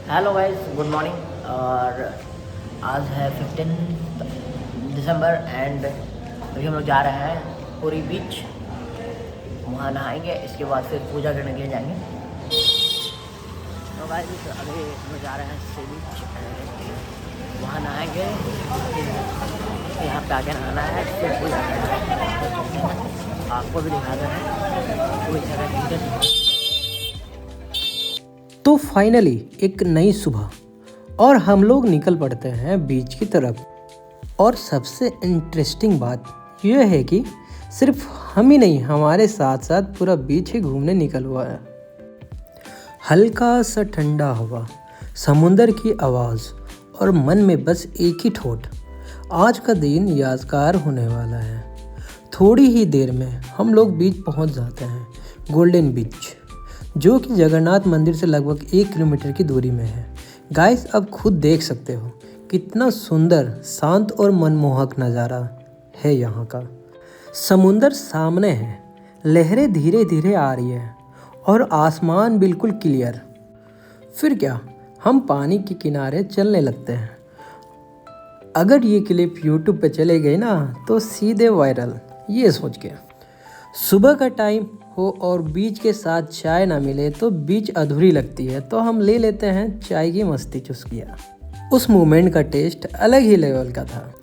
Hello guys, good morning. और आज है 15 दिसंबर एंड अभी हम लोग जा रहे हैं पूरी बीच। वहाँ नहाएंगे, इसके बाद फिर पूजा करने के लिए जाएंगे। तो गाइस अभी हम लोग जा रहे हैं सी बीच, वहाँ नहाएंगे, फिर यहाँ पे आके नहाना है, फिर पूजा करना है। आपको भी दिखा देना है पूरी जगह। तो फाइनली एक नई सुबह और हम लोग निकल पड़ते हैं बीच की तरफ। और सबसे इंटरेस्टिंग बात यह है कि सिर्फ हम ही नहीं, हमारे साथ साथ पूरा बीच ही घूमने निकल हुआ है। हल्का सा ठंडा हवा, समुंदर की आवाज़ और मन में बस एक ही ठोट, आज का दिन यादगार होने वाला है। थोड़ी ही देर में हम लोग बीच पहुंच जाते हैं, गोल्डन बीच, जो कि जगन्नाथ मंदिर से लगभग 1 किलोमीटर की दूरी में है। गाइस अब खुद देख सकते हो कितना सुंदर, शांत और मनमोहक नज़ारा है यहाँ का। समुंदर सामने है, लहरें धीरे धीरे आ रही है और आसमान बिल्कुल क्लियर। फिर क्या, हम पानी के किनारे चलने लगते हैं। अगर ये क्लिप यूट्यूब पे चले गए ना तो सीधे वायरल, ये सोच के। सुबह का टाइम हो और बीच के साथ चाय ना मिले तो बीच अधूरी लगती है, तो हम ले लेते हैं चाय की मस्ती चुस्कियाँ। उस मोमेंट का टेस्ट अलग ही लेवल का था।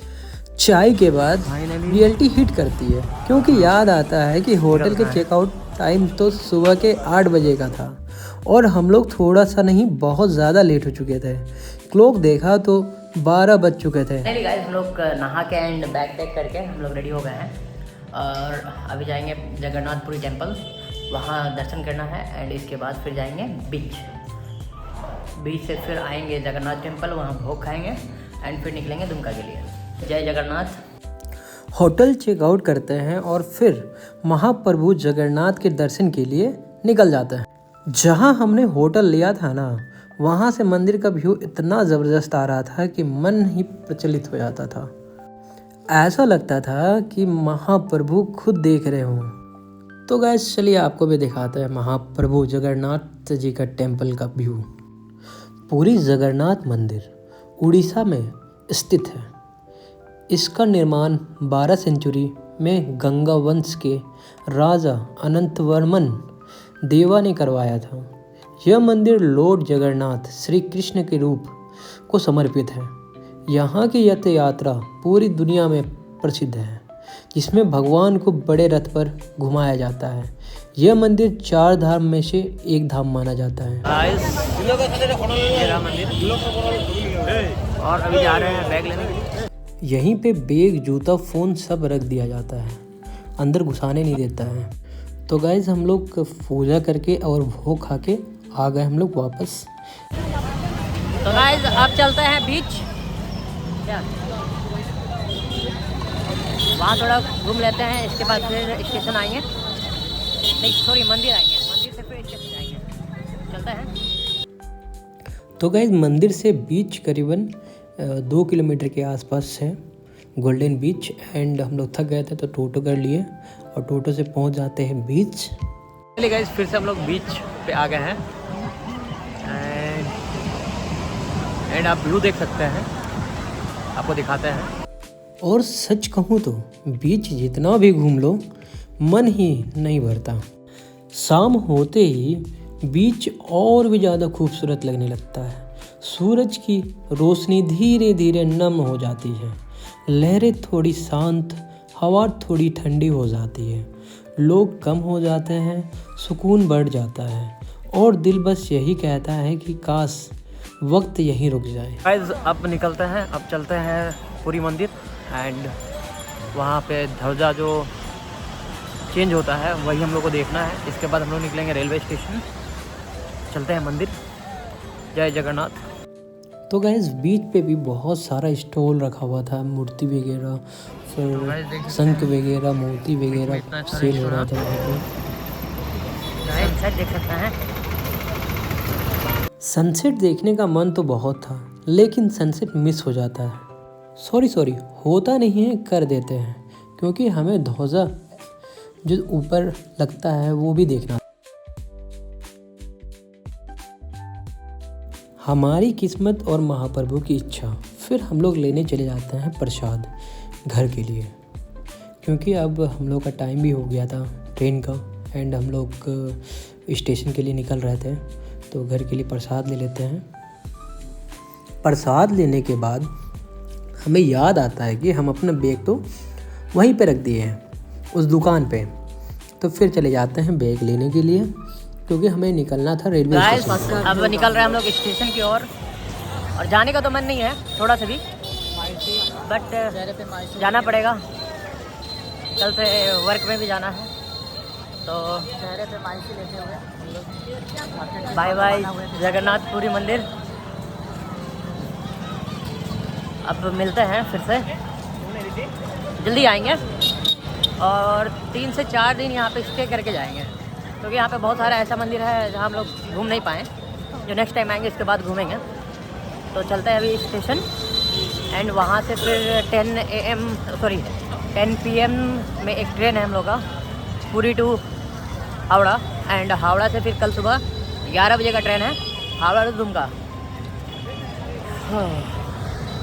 चाय के बाद रियलिटी हिट करती है, क्योंकि याद आता है कि होटल के चेकआउट टाइम तो सुबह के 8 बजे का था और हम लोग थोड़ा सा नहीं, बहुत ज़्यादा लेट हो चुके थे। क्लॉक देखा तो 12 बज चुके थे। गाइस हम लोग नहा के एंड बैग पैक करके हम लोग रेडी हो गए हैं और अभी जाएंगे जगन्नाथपुरी टेम्पल, वहाँ दर्शन करना है एंड इसके बाद फिर जाएंगे बीच से फिर आएंगे जगन्नाथ टेम्पल, वहाँ भोग खाएंगे एंड फिर निकलेंगे दुमका के लिए। जय जगन्नाथ। होटल चेकआउट करते हैं और फिर महाप्रभु जगन्नाथ के दर्शन के लिए निकल जाते हैं। जहाँ हमने होटल लिया था ना, वहाँ से मंदिर का व्यू इतना ज़बरदस्त आ रहा था कि मन ही प्रचलित हो जाता था। ऐसा लगता था कि महाप्रभु खुद देख रहे हों। तो गाइस चलिए आपको भी दिखाते हैं महाप्रभु जगन्नाथ जी का टेम्पल का व्यू। पूरी जगन्नाथ मंदिर उड़ीसा में स्थित है। इसका निर्माण 12 सेंचुरी में गंगा वंश के राजा अनंतवर्मन देवा ने करवाया था। यह मंदिर लॉर्ड जगन्नाथ श्री कृष्ण के रूप को समर्पित है। यहाँ की रथ यात्रा पूरी दुनिया में प्रसिद्ध है, जिसमें भगवान को बड़े रथ पर घुमाया जाता है। यह मंदिर 4 धाम में से एक धाम माना जाता है। और अभी जा रहे हैं बैग लेने। यहीं पे बैग, जूता, फ़ोन सब रख दिया जाता है, अंदर घुसाने नहीं देता है। तो गाइस हम लोग पूजा करके और भोग खा के आ गए हम लोग वापस। तो गाइस अब चलते हैं बीच, वहाँ थोड़ा घूम लेते हैं, इसके बाद फिर स्टेशन आएंगे, नहीं सॉरी मंदिर आएंगे, मंदिर से फिर स्टेशन जाएंगे। चलते हैं। तो गाइस मंदिर से बीच करीबन 2 किलोमीटर के आसपास है, गोल्डन बीच। एंड हम लोग थक गए थे तो टोटो कर लिए और टोटो से पहुंच जाते हैं बीच। चलिए गाइस फिर से हम लोग बीच पे आ गए हैं एंड आप व्यू देख सकते हैं, आपको दिखाते हैं। और सच कहूँ तो बीच जितना भी घूम लो मन ही नहीं भरता। शाम होते ही बीच और भी ज़्यादा खूबसूरत लगने लगता है। सूरज की रोशनी धीरे धीरे नम हो जाती है, लहरें थोड़ी शांत, हवा थोड़ी ठंडी हो जाती है, लोग कम हो जाते हैं, सुकून बढ़ जाता है और दिल बस यही कहता है कि काश वक्त यहीं रुक जाए। गाइस अब निकलते हैं, अब चलते हैं पूरी मंदिर एंड वहाँ पे ध्वजा जो चेंज होता है वही हम लोग को देखना है। इसके बाद हम लोग निकलेंगे रेलवे स्टेशन, चलते हैं मंदिर। जय जगन्नाथ। तो गाइस बीच पे भी बहुत सारा स्टॉल रखा हुआ था, मूर्ति वगैरह, फिर शंख वगैरह, मोती वगैरह सेल हो रहा था वहाँ पे। सनसेट देख सकते हैं। सनसेट देखने का मन तो बहुत था, लेकिन सनसेट मिस हो जाता है। सॉरी होता नहीं है, कर देते हैं, क्योंकि हमें ध्वजा जो ऊपर लगता है वो भी देखना। हमारी किस्मत और महाप्रभु की इच्छा, फिर हम लोग लेने चले जाते हैं प्रसाद घर के लिए, क्योंकि अब हम लोग का टाइम भी हो गया था ट्रेन का एंड हम लोग स्टेशन के लिए निकल रहे थे, तो घर के लिए प्रसाद ले लेते हैं। प्रसाद लेने के बाद हमें याद आता है कि हम अपना बैग तो वहीं पे रख दिए हैं उस दुकान पे, तो फिर चले जाते हैं बैग लेने के लिए, क्योंकि हमें निकलना था रेलवे स्टेशन। अब निकल रहे हैं हम लोग स्टेशन की ओर, और जाने का तो मन नहीं है थोड़ा सा भी, बट जाना पड़ेगा, कल से वर्क में भी जाना है, तो चेहरे पे माइसी लेते हुए हम लोग बाय बाय जगन्नाथपुरी मंदिर। अब मिलते हैं फिर से, जल्दी आएंगे और 3 से 4 दिन यहाँ पे स्टे करके जाएंगे, क्योंकि यहाँ पे बहुत सारा ऐसा मंदिर है जहाँ हम लोग घूम नहीं पाए, जो नेक्स्ट टाइम आएंगे इसके बाद घूमेंगे। तो चलते हैं अभी स्टेशन एंड वहाँ से फिर 10 PM में एक ट्रेन है हम लोग का, पुरी टू हावड़ा, एंड हावड़ा से फिर कल सुबह 11 बजे का ट्रेन है हावड़ा टू दुमका।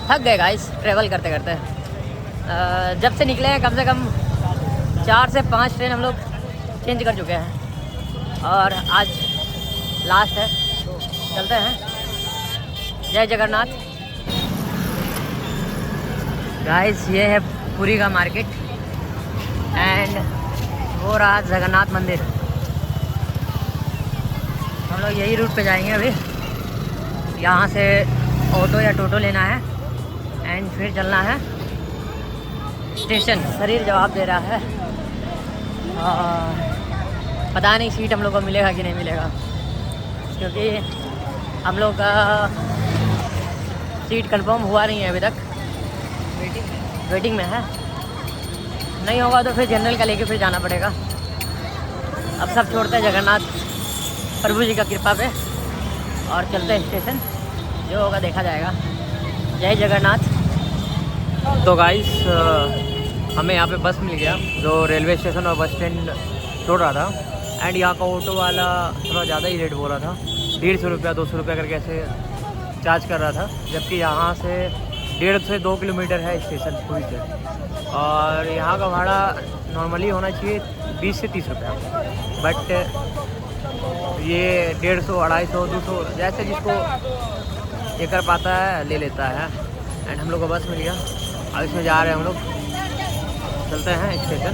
थक गए गाइस ट्रैवल करते करते, जब से निकले हैं कम से कम 4 से 5 ट्रेन हम लोग चेंज कर चुके हैं, और आज लास्ट है, तो चलते हैं। जय जगन्नाथ। गाइस ये है पुरी का मार्केट एंड वो रहा जगन्नाथ मंदिर। हम लोग यही रूट पे जाएंगे अभी, यहाँ से ऑटो या टोटो लेना है एंड फिर चलना है स्टेशन। शरीर जवाब दे रहा है, पता नहीं सीट हम लोग को मिलेगा कि नहीं मिलेगा, क्योंकि हम लोग का सीट कंफर्म हुआ नहीं है अभी तक, वेटिंग में है। नहीं होगा तो फिर जनरल का लेके फिर जाना पड़ेगा। अब सब छोड़ते हैं जगन्नाथ प्रभु जी का कृपा पे और चलते हैं स्टेशन, जो होगा देखा जाएगा। जय जगन्नाथ। तो गाइस हमें यहाँ पे बस मिल गया जो रेलवे स्टेशन और बस स्टैंड छोड़ रहा था, एंड यहाँ का ऑटो वाला थोड़ा ज़्यादा ही रेट बोल रहा था, 150 रुपया 200 रुपया करके ऐसे चार्ज कर रहा था, जबकि यहाँ से 1.5 से 2 किलोमीटर है स्टेशन पुरी से, और यहाँ का भाड़ा नॉर्मली होना चाहिए 20 से 30 रुपया, बट ये 150, 250, 200 जैसे जिसको ये कर पाता है ले लेता है। एंड हम लोग को बस मिल गया, अब इसमें जा रहे हैं हम लोग, चलते हैं स्टेशन।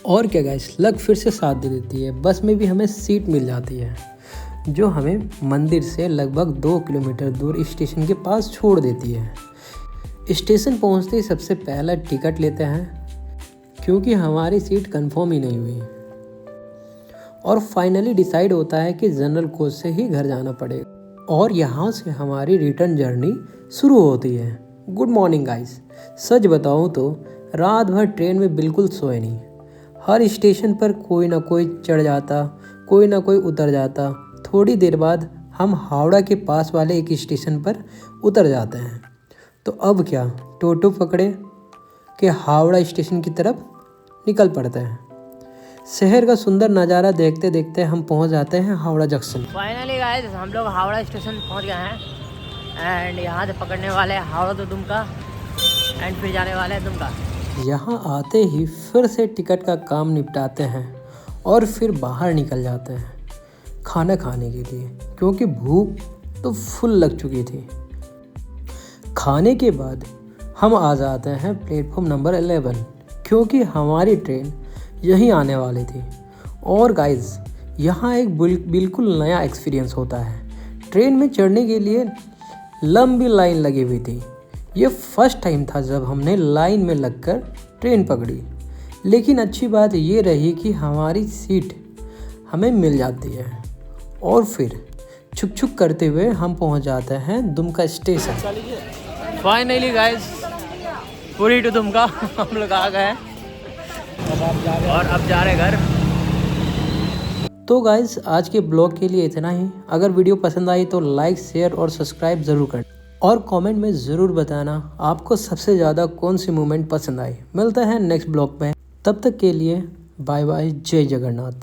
और क्या गाइस, लक फिर से साथ दे देती है, बस में भी हमें सीट मिल जाती है, जो हमें मंदिर से लगभग 2 किलोमीटर दूर स्टेशन के पास छोड़ देती है। स्टेशन पहुंचते ही सबसे पहला टिकट लेते हैं, क्योंकि हमारी सीट कंफर्म ही नहीं हुई, और फाइनली डिसाइड होता है कि जनरल कोच से ही घर जाना पड़ेगा, और यहाँ से हमारी रिटर्न जर्नी शुरू होती है। गुड मॉर्निंग गाइस, सच बताऊँ तो रात भर ट्रेन में बिल्कुल सोए नहीं, हर स्टेशन पर कोई ना कोई चढ़ जाता, कोई ना कोई उतर जाता। थोड़ी देर बाद हम हावड़ा के पास वाले एक स्टेशन पर उतर जाते हैं, तो अब क्या, टोटो पकड़े के हावड़ा स्टेशन की तरफ निकल पड़ते हैं। शहर का सुंदर नज़ारा देखते देखते हम पहुंच जाते हैं हावड़ा जंक्शन। फाइनली गाइस हम लोग हावड़ा स्टेशन पहुंच गए हैं, एंड यहाँ से पकड़ने वाले हैं हावड़ा टू दुमका, एंड फिर जाने वाले हैं दुमका। यहाँ आते ही फिर से टिकट का काम निपटाते हैं और फिर बाहर निकल जाते हैं खाना खाने के लिए, क्योंकि भूख तो फुल लग चुकी थी। खाने के बाद हम आ जाते हैं प्लेटफॉर्म नंबर 11, क्योंकि हमारी ट्रेन यहीं आने वाली थी। और गाइस यहाँ एक बिल्कुल नया एक्सपीरियंस होता है, ट्रेन में चढ़ने के लिए लंबी लाइन लगी हुई थी। ये फर्स्ट टाइम था जब हमने लाइन में लगकर ट्रेन पकड़ी, लेकिन अच्छी बात ये रही कि हमारी सीट हमें मिल जाती है, और फिर छुक छुक करते हुए हम पहुंच जाते हैं Dumka station. Finally guys Puri to Dumka हम लोग आ गए और अब जा रहे घर। तो गाइस आज के ब्लॉग के लिए इतना ही। अगर वीडियो पसंद आई तो लाइक, शेयर और सब्सक्राइब ज़रूर करें, और कमेंट में ज़रूर बताना आपको सबसे ज़्यादा कौन सी मूवमेंट पसंद आई। मिलते हैं नेक्स्ट ब्लॉग में, तब तक के लिए बाय बाय, जय जगन्नाथ।